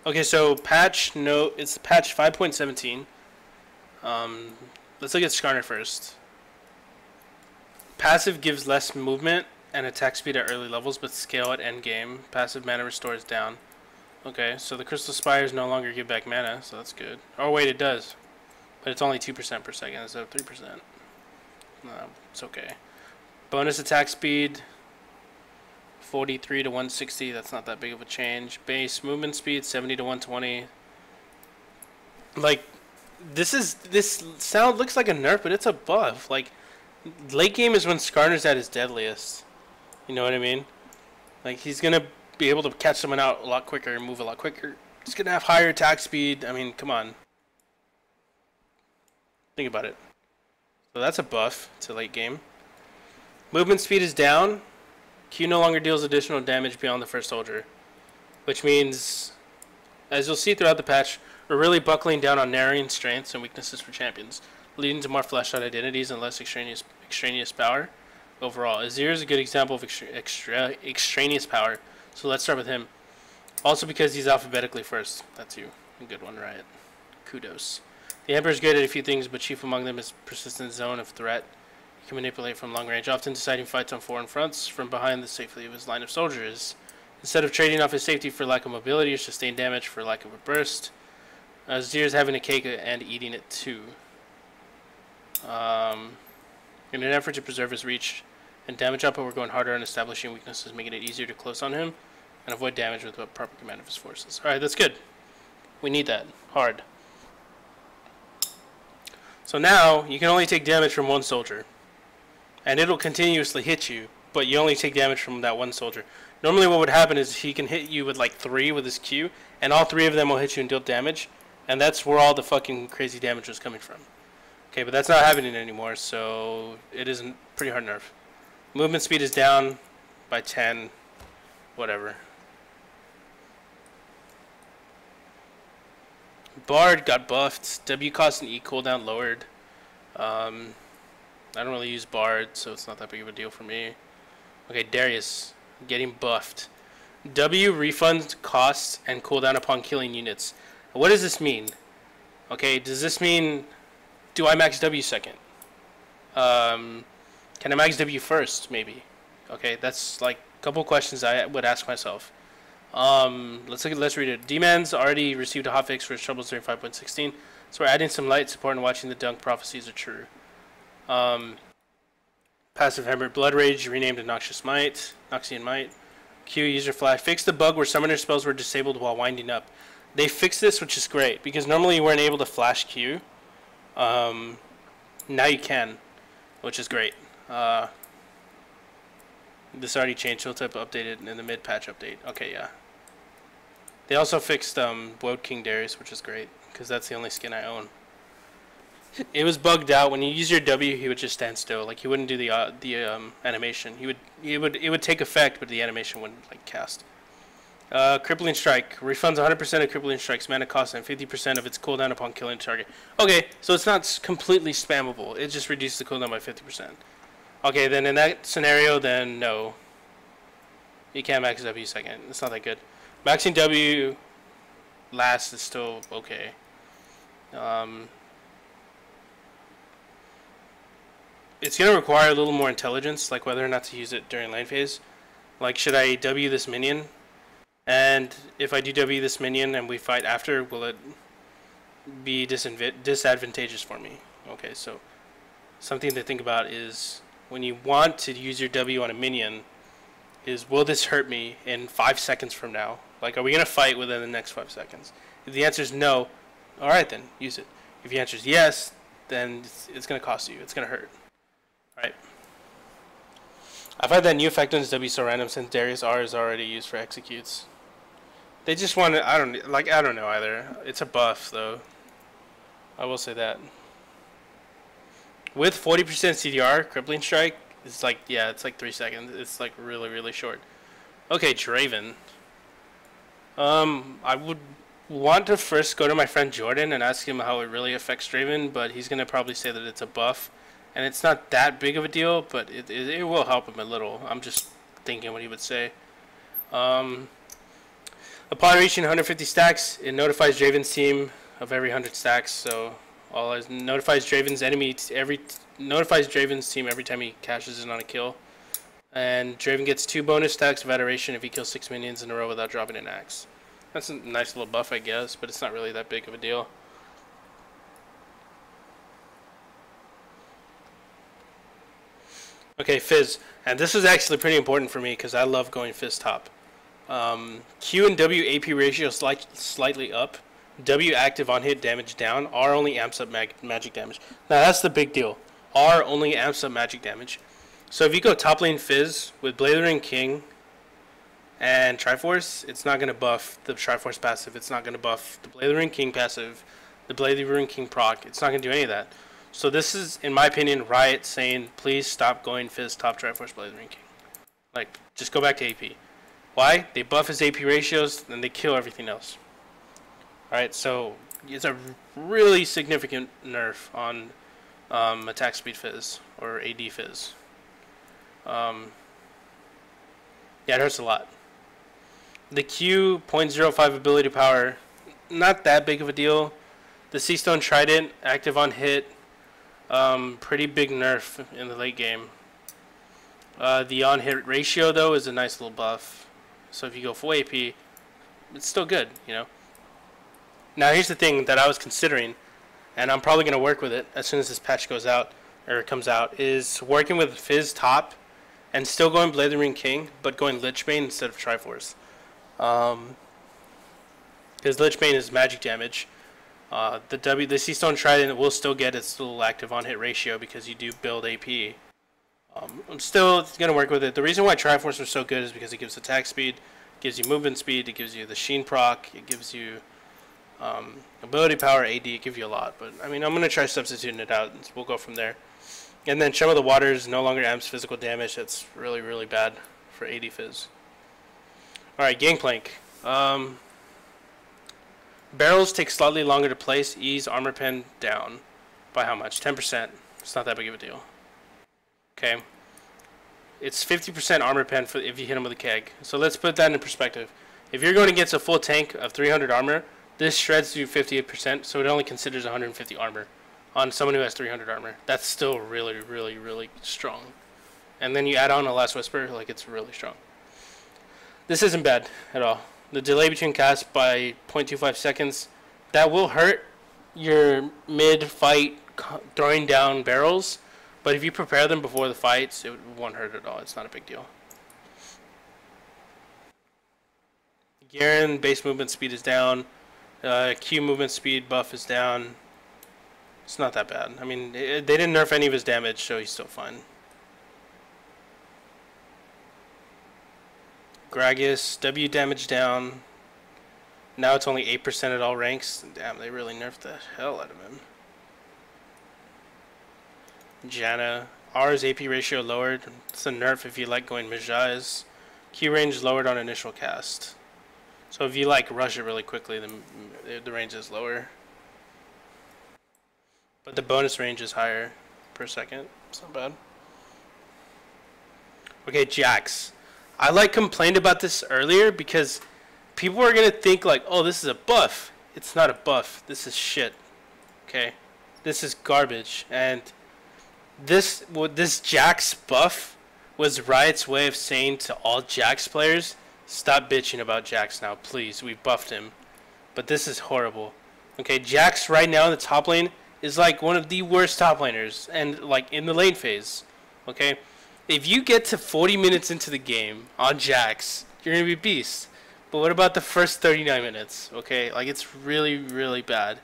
Okay, so patch no, it's patch 5.17. Let's look at Skarner first. Passive gives less movement and attack speed at early levels, but scale at end game. Passive mana restores down. Okay, so the Crystal Spires no longer give back mana, so that's good. Oh wait, it does, but it's only 2% per second instead of 3%. No, it's okay. Bonus attack speed, 43 to 160. That's not that big of a change. Base movement speed, 70 to 120. Like, this sound looks like a nerf, but it's a buff. Like, late game is when Skarner's at his deadliest. You know what I mean? Like, he's gonna be able to catch someone out a lot quicker and move a lot quicker. He's gonna have higher attack speed. I mean, come on. Think about it. So that's a buff to late game. Movement speed is down. Q no longer deals additional damage beyond the first soldier, which means, as you'll see throughout the patch, we're really buckling down on narrowing strengths and weaknesses for champions, leading to more fleshed out identities and less extraneous power. Overall, Azir is a good example of extraneous power, so let's start with him. Also because he's alphabetically first. That's you. A good one, Riot. Kudos. The Emperor is good at a few things, but chief among them is persistent zone of threat. He can manipulate from long range, often deciding fights on foreign fronts from behind the safety of his line of soldiers. Instead of trading off his safety for lack of mobility or sustained damage for lack of a burst, Azir is having a cake and eating it too. In an effort to preserve his reach and damage output, we're going harder on establishing weaknesses, making it easier to close on him and avoid damage with the proper command of his forces. Alright, that's good. We need that. Hard. So now, you can only take damage from one soldier. And it'll continuously hit you, but you only take damage from that one soldier. Normally what would happen is he can hit you with like 3 with his Q, and all 3 of them will hit you and deal damage, and that's where all the fucking crazy damage was coming from. Okay, but that's not happening anymore, so it is a pretty hard nerf. Movement speed is down by 10, whatever. Bard got buffed, W cost and E cooldown lowered. I don't really use Bard, so it's not that big of a deal for me. Okay, Darius, getting buffed. W refunds costs and cooldown upon killing units. What does this mean? Okay, does this mean, do I max W second? Can I max W first, maybe? Okay, that's like a couple questions I would ask myself. Let's read it. D-Man's already received a hotfix for his troubles during 5.16, so we're adding some light support and watching the dunk prophecies are true. Passive Hammer Blood Rage renamed to Noxious Might, Noxian Might. Q user flash. Fix the bug where summoner spells were disabled while winding up. They fixed this, which is great, because normally you weren't able to flash Q. Now you can, which is great. This already changed, so type updated in the mid-patch update. Okay, yeah. They also fixed Woad King Darius, which is great, because that's the only skin I own. It was bugged out. When you use your W, he would just stand still. Like, he wouldn't do the animation. It would take effect, but the animation wouldn't like cast. Crippling Strike refunds 100% of Crippling Strike's mana cost and 50% of its cooldown upon killing a target. Okay, so it's not completely spammable. It just reduces the cooldown by 50%. Okay, then in that scenario, then no. You can't max W second. It's not that good. Maxing W last is still okay. It's going to require a little more intelligence, like whether or not to use it during lane phase. Like, should I W this minion? And if I do W this minion and we fight after, will it be disadvantageous for me? Okay, so something to think about is when you want to use your W on a minion, is will this hurt me in 5 seconds from now? Like, are we going to fight within the next 5 seconds? If the answer is no, alright then, use it. If the answer is yes, then it's going to cost you. It's going to hurt. Alright. I find that new effect on his W so random since Darius R is already used for executes. They just want to, I don't know either. It's a buff though. I will say that. With 40% CDR, Crippling Strike, it's like, yeah, it's like 3 seconds. It's like really, really short. Okay, Draven. I would want to first go to my friend Jordan and ask him how it really affects Draven, but he's going to probably say that it's a buff. And it's not that big of a deal, but it will help him a little. I'm just thinking what he would say. Upon reaching 150 stacks, it notifies Draven's team of every 100 stacks. So all it notifies Draven's team every time he cashes in on a kill. And Draven gets 2 bonus stacks of adoration if he kills 6 minions in a row without dropping an axe. That's a nice little buff, I guess, but it's not really that big of a deal. Okay, Fizz. And this is actually pretty important for me because I love going Fizz top. Q and W AP ratio slightly up. W active on hit, damage down. R only amps up magic damage. Now that's the big deal. R only amps up magic damage. So if you go top lane Fizz with Blade of the Ring King and Triforce, it's not going to buff the Triforce passive. It's not going to buff the Blade of the Ring King passive, the Blade of the Ring King proc. It's not going to do any of that. So this is, in my opinion, Riot saying, please stop going Fizz top Triforce Blade of the Ring King. Like, just go back to AP. Why? They buff his AP ratios, and they kill everything else. Alright, so it's a really significant nerf on attack speed Fizz, or AD Fizz. Yeah, it hurts a lot. The Q 0.05 ability power, not that big of a deal. The Seastone Trident, active on hit, pretty big nerf in the late game. The on hit ratio though is a nice little buff. So if you go full AP, it's still good, you know. Now here's the thing that I was considering, and I'm probably going to work with it as soon as this patch goes out, or comes out, is working with Fizz top and still going Blade of the Ring King, but going Lichbane instead of Triforce. Because Lichbane is magic damage. The Seastone Trident will still get its little active on hit ratio because you do build AP. I'm still going to work with it. The reason why Triforce was so good is because it gives attack speed, gives you movement speed, it gives you the Sheen proc, it gives you ability power, AD, it gives you a lot. But I mean, I'm going to try substituting it out, and we'll go from there. And then Chum of the Waters no longer amps physical damage. That's really, really bad for AD Fizz. Alright, Gangplank. Barrels take slightly longer to place, ease armor pen down. By how much? 10%. It's not that big of a deal. Okay. It's 50% armor pen for if you hit him with a keg. So let's put that in perspective. If you're going against a full tank of 300 armor, this shreds you 58%, so it only considers 150 armor on someone who has 300 armor. That's still really, really, really strong. And then you add on a Last Whisper, like it's really strong. This isn't bad at all. The delay between casts by 0.25 seconds, that will hurt your mid-fight throwing down barrels, but if you prepare them before the fights, it won't hurt at all. It's not a big deal. Garen base movement speed is down. Q movement speed buff is down. It's not that bad. I mean, they didn't nerf any of his damage, so he's still fine. Gragas, W damage down. Now it's only 8% at all ranks. Damn, they really nerfed the hell out of him. Janna, R's AP ratio lowered. It's a nerf if you like going Mejai's. Q range lowered on initial cast. So if you like rush it really quickly, the range is lower. But the bonus range is higher per second. It's not bad. Okay, Jax. I complained about this earlier because people are going to think like, oh, this is a buff. It's not a buff. This is shit. Okay? This is garbage. And this Jax buff was Riot's way of saying to all Jax players, stop bitching about Jax now, please. We buffed him. But this is horrible. Okay, Jax right now in the top lane is like one of the worst top laners, and like in the lane phase. Okay? If you get to 40 minutes into the game on Jax, you're going to be beast. But what about the first 39 minutes? Okay, like it's really, really bad.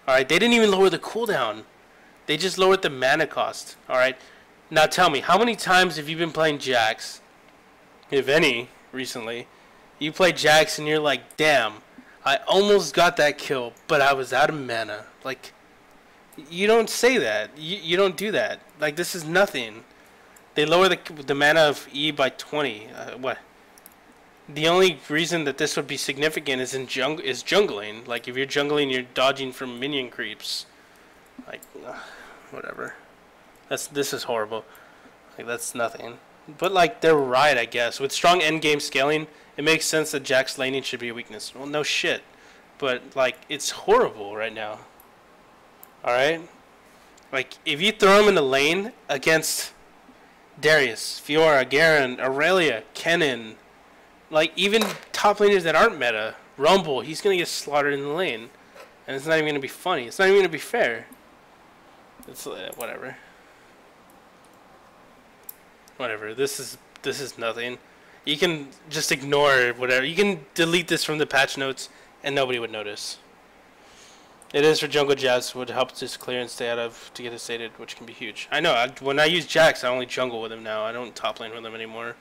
Alright, they didn't even lower the cooldown. They just lowered the mana cost. Alright, now tell me, how many times have you been playing Jax, if any, recently? You play Jax and you're like, damn, I almost got that kill, but I was out of mana. Like, you don't say that. You don't do that. Like, this is nothing. They lower the mana of E by 20. What? The only reason that this would be significant is jungling. Like, if you're jungling, you're dodging from minion creeps. Like, whatever. This is horrible. Like, that's nothing. But like they're right, I guess. With strong endgame scaling, it makes sense that Jack's laning should be a weakness. Well, no shit. But like it's horrible right now. All right? Like if you throw him in the lane against Darius, Fiora, Garen, Aurelia, Kennen, like even top laners that aren't meta, Rumble, he's gonna get slaughtered in the lane, and it's not even gonna be funny. It's not even gonna be fair. It's whatever. Whatever. This is nothing. You can just ignore whatever. You can delete this from the patch notes, and nobody would notice. It is for jungle Jabs, would help just clear and stay out of to get it sated, which can be huge. I know. When I use Jax, I only jungle with him now. I don't top lane with him anymore.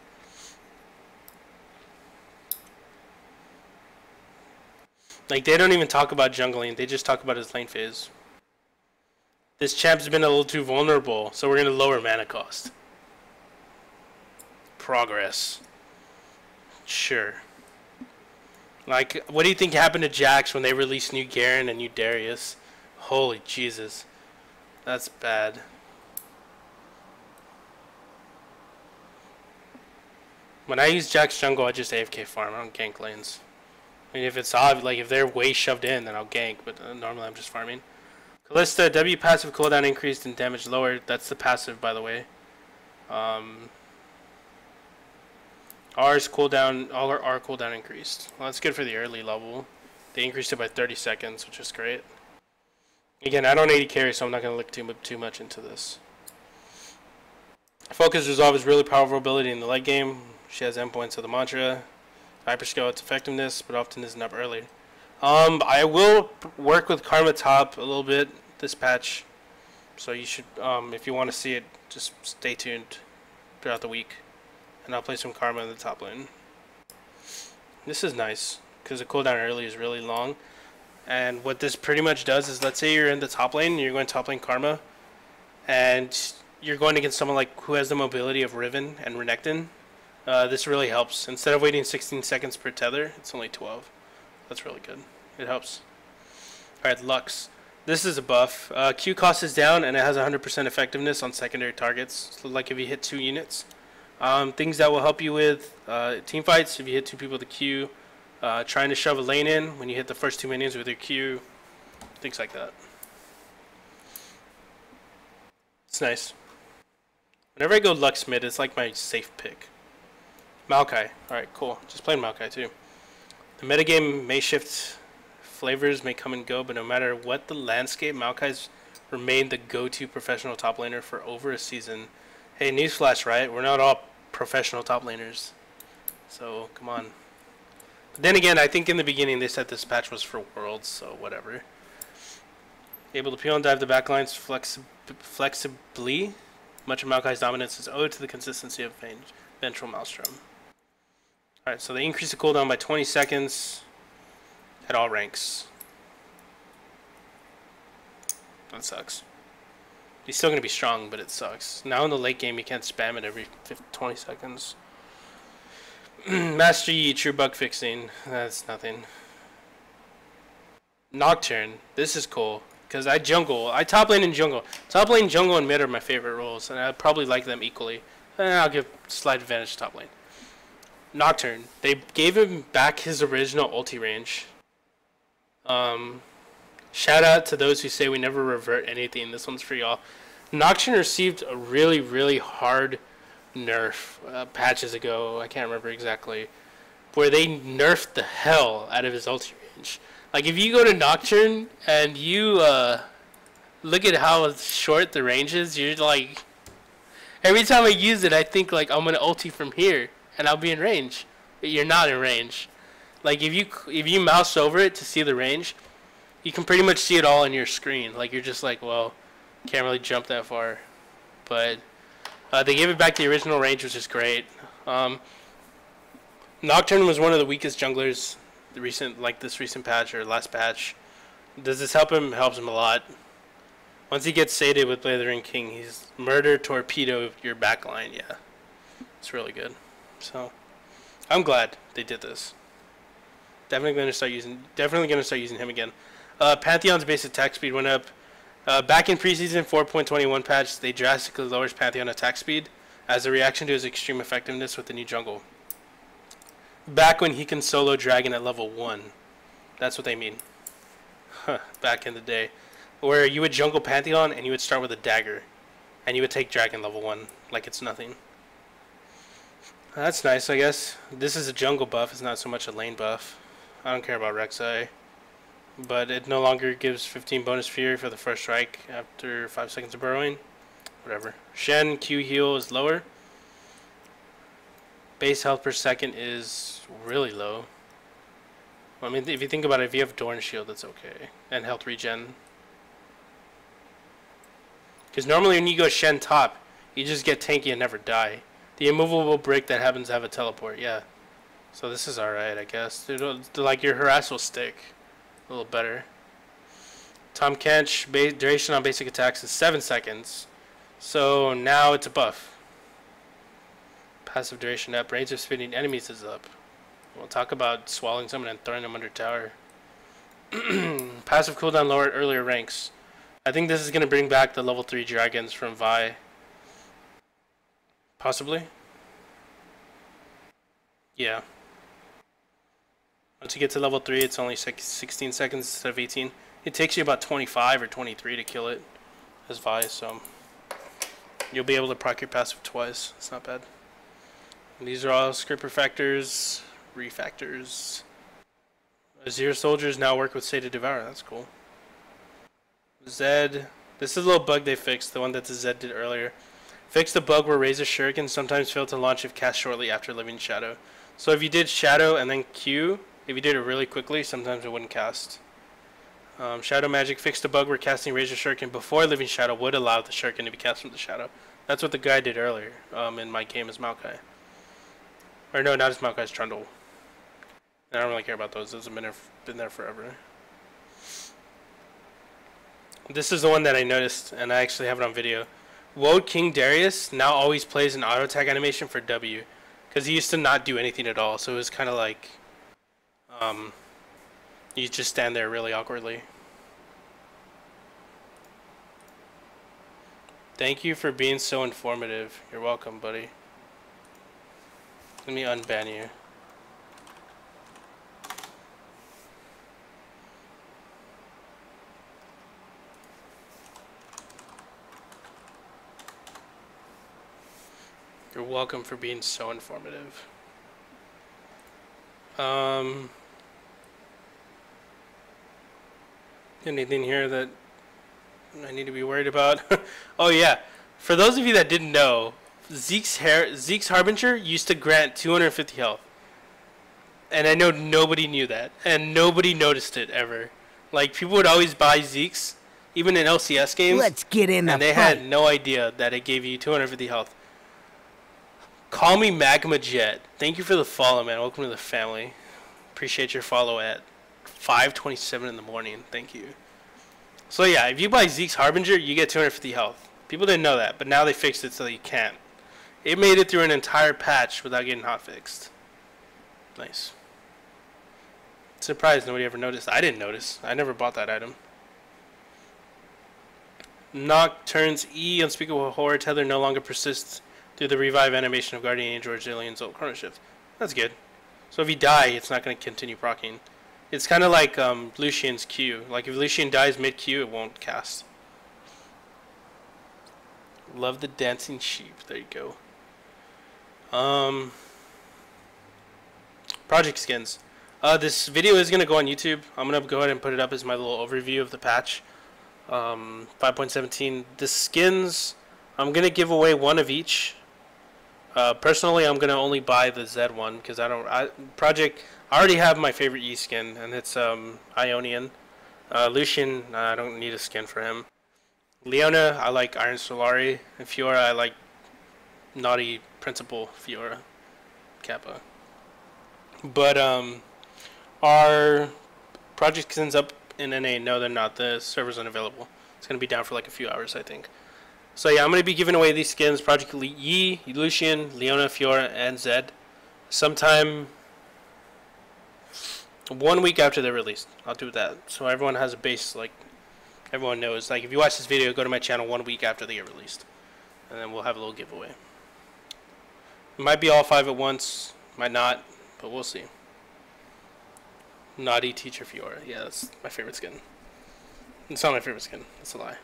Like they don't even talk about jungling. They just talk about his lane phase. This champ's been a little too vulnerable, so we're gonna lower mana cost. Progress. Sure. Like, what do you think happened to Jax when they released new Garen and new Darius? Holy Jesus. That's bad. When I use Jax jungle, I just AFK farm. I don't gank lanes. I mean, if it's obvious, like if they're way shoved in, then I'll gank, but normally I'm just farming. Kalista, W passive cooldown increased and damage lowered. That's the passive, by the way. R's cooldown, all our R cooldown increased. Well, that's good for the early level. They increased it by 30 seconds, which is great. Again, I don't 80 carry, so I'm not going to look too much into this. Focus Resolve is really powerful ability in the late game. She has endpoints of the mantra. Hyperscale its effectiveness, but often isn't up early. I will work with Karma top a little bit this patch. So you should, if you want to see it, just stay tuned throughout the week. And I'll play some Karma in the top lane. This is nice, because the cooldown early is really long. And what this pretty much does is, let's say you're in the top lane, and you're going top lane Karma, and you're going against someone like who has the mobility of Riven and Renekton. This really helps. Instead of waiting 16 seconds per tether, it's only 12. That's really good. It helps. Alright, Lux. This is a buff. Q cost is down, and it has 100% effectiveness on secondary targets. So like if you hit 2 units. Things that will help you with team fights, if you hit 2 people with a Q, trying to shove a lane in when you hit the first 2 minions with your Q, things like that. It's nice. Whenever I go Lux mid, it's like my safe pick. Maokai. Alright, cool. Just playing Maokai too. The metagame may shift, flavors may come and go, but no matter what the landscape, Maokai's remained the go-to professional top laner for over a season. Hey, newsflash, right? We're not all professional top laners. So, come on. But then again, I think in the beginning they said this patch was for Worlds, so whatever. Able to peel and dive the backlines flexibly. Much of Maokai's dominance is owed to the consistency of Ventral Maelstrom. Alright, so they increase the cooldown by 20 seconds at all ranks. That sucks. He's still going to be strong, but it sucks. Now in the late game, you can't spam it every 20 seconds. Master Yi, true bug fixing. That's nothing. Nocturne. This is cool. Because I jungle. I top lane and jungle. Top lane, jungle, and mid are my favorite roles. And I probably like them equally. I'll give slight advantage to top lane. Nocturne. They gave him back his original ulti range. Shout out to those who say we never revert anything. This one's for y'all. Nocturne received a really, really hard nerf patches ago. I can't remember exactly. Where they nerfed the hell out of his ulti range. Like, if you go to Nocturne and you look at how short the range is, you're like... Every time I use it, I think, like, I'm going to ulti from here and I'll be in range. But you're not in range. Like, if you mouse over it to see the range... You can pretty much see it all on your screen. Like, you're just like, well, can't really jump that far. But they gave it back the original range, which is great. Nocturne was one of the weakest junglers this recent patch or last patch. Does this help him? Helps him a lot. Once he gets sated with Blade of the Ring King, he's murder torpedo your backline. Yeah, it's really good. So I'm glad they did this. Definitely gonna start using him again. Pantheon's base attack speed went up. Back in preseason 4.21 patch, they drastically lowered Pantheon attack speed, as a reaction to his extreme effectiveness with the new jungle. Back when he can solo dragon at level 1. That's what they mean. Huh, back in the day. Where you would jungle Pantheon and you would start with a dagger. And you would take dragon level 1 like it's nothing. That's nice, I guess. This is a jungle buff, it's not so much a lane buff. I don't care about Rek'Sai. But it no longer gives 15 bonus fury for the first strike after 5 seconds of burrowing. Whatever. Shen Q heal is lower. Base health per second is really low. I mean, if you think about it, if you have Dorn Shield, that's okay. And health regen. Because normally when you go Shen top, you just get tanky and never die. The immovable brick that happens to have a teleport, yeah. So this is alright, I guess. Like your harass will stick a little better. Tom Kench, duration on basic attacks is 7 seconds. So now it's a buff. Passive duration up. Range of spinning enemies is up. We'll talk about swallowing someone and throwing them under tower. Passive cooldown lower at earlier ranks. I think this is going to bring back the level 3 dragons from Vi. Possibly. Yeah. Once you get to level 3, it's only 16 seconds instead of 18. It takes you about 25 or 23 to kill it as Vi, so you'll be able to proc your passive twice. It's not bad. And these are all script refactors, refactors. Azir soldiers now work with State of Devour. That's cool. Zed. This is a little bug they fixed, the one that the Zed did earlier. Fixed the bug where Razor Shuriken sometimes failed to launch if cast shortly after Living Shadow. So if you did Shadow and then Q, if you did it really quickly, sometimes it wouldn't cast. Shadow Magic fixed a bug where casting Razor Shuriken before Living Shadow would allow the Shuriken to be cast from the Shadow. That's what the guy did earlier in my game as Maokai. Or no, not as Maokai, as Trundle. I don't really care about those. Those have been there forever. This is the one that I noticed, and I actually have it on video. Woad King Darius now always plays an auto tag animation for W, because he used to not do anything at all. So it was kind of like, you just stand there really awkwardly. Thank you for being so informative. You're welcome, buddy. Let me unban you. You're welcome for being so informative. Anything here that I need to be worried about? Oh yeah, for those of you that didn't know, Zeke's Harbinger used to grant 250 health. And I know nobody knew that, and nobody noticed it ever. Like, people would always buy Zeke's, even in LCS games. Let's get in and they had no idea that it gave you 250 health. Call me Magma Jet. Thank you for the follow, man. Welcome to the family. Appreciate your follow at 5:27 in the morning. Thank you. So yeah, if you buy Zeke's Harbinger, you get 250 health. People didn't know that, but now they fixed it so that you can't. It made it through an entire patch without getting hotfixed. Nice. Surprised nobody ever noticed. I didn't notice. I never bought that item. Nocturne's E Unspeakable Horror Tether no longer persists through the revive animation of Guardian Angel or Zillion's ult Chrono Shift. That's good. So if you die, it's not going to continue proccing. It's kind of like Lucian's Q. Like if Lucian dies mid-Q, it won't cast. Love the dancing sheep. There you go. Project skins. This video is going to go on YouTube. I'm going to go ahead and put it up as my little overview of the patch. 5.17. The skins, I'm going to give away one of each. Personally, I'm going to only buy the Z one because I already have my favorite E skin, and it's Ionian. Lucian, I don't need a skin for him. Leona, I like Iron Solari. And Fiora, I like Naughty Principal Fiora. Kappa. But our project skins up in NA. No, they're not. The server's unavailable. It's going to be down for like a few hours, I think. So yeah, I'm going to be giving away these skins, Project Yi, Lucian, Leona, Fiora, and Zed, sometime 1 week after they're released. I'll do that. So everyone has a base, like, everyone knows. Like, if you watch this video, go to my channel 1 week after they get released. And then we'll have a little giveaway. Might be all 5 at once, might not, but we'll see. Naughty Teacher Fiora. Yeah, that's my favorite skin. It's not my favorite skin. That's a lie.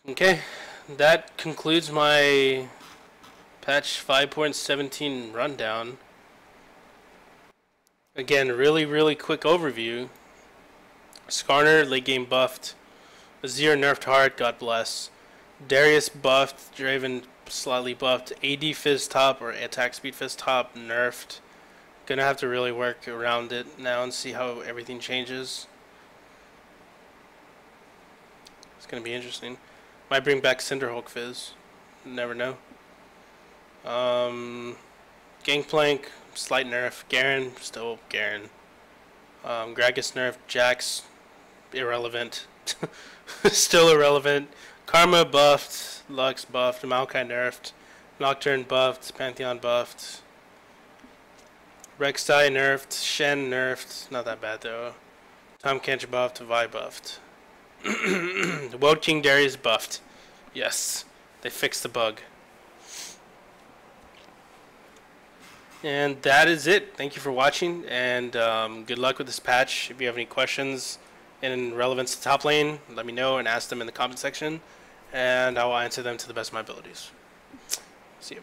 Okay, that concludes my patch 5.17 rundown. Again, really quick overview. Skarner late game buffed. Azir nerfed hard, God bless. Darius buffed. Draven slightly buffed. AD Fizz top or attack speed Fizz top nerfed. Gonna have to really work around it now and see how everything changes. It's gonna be interesting. Might bring back Cinderhulk Fizz. Never know. Gangplank, slight nerf. Garen, still Garen. Gragas nerf. Jax, irrelevant. Still irrelevant. Karma buffed. Lux buffed. Maokai nerfed. Nocturne buffed. Pantheon buffed. Rek'Sai nerfed. Shen nerfed. Not that bad though. Tom Kench buffed. Vi buffed. World King Darius buffed. Yes. They fixed the bug. And that is it. Thank you for watching, and good luck with this patch. If you have any questions in relevance to top lane, let me know and ask them in the comment section, and I will answer them to the best of my abilities. See you.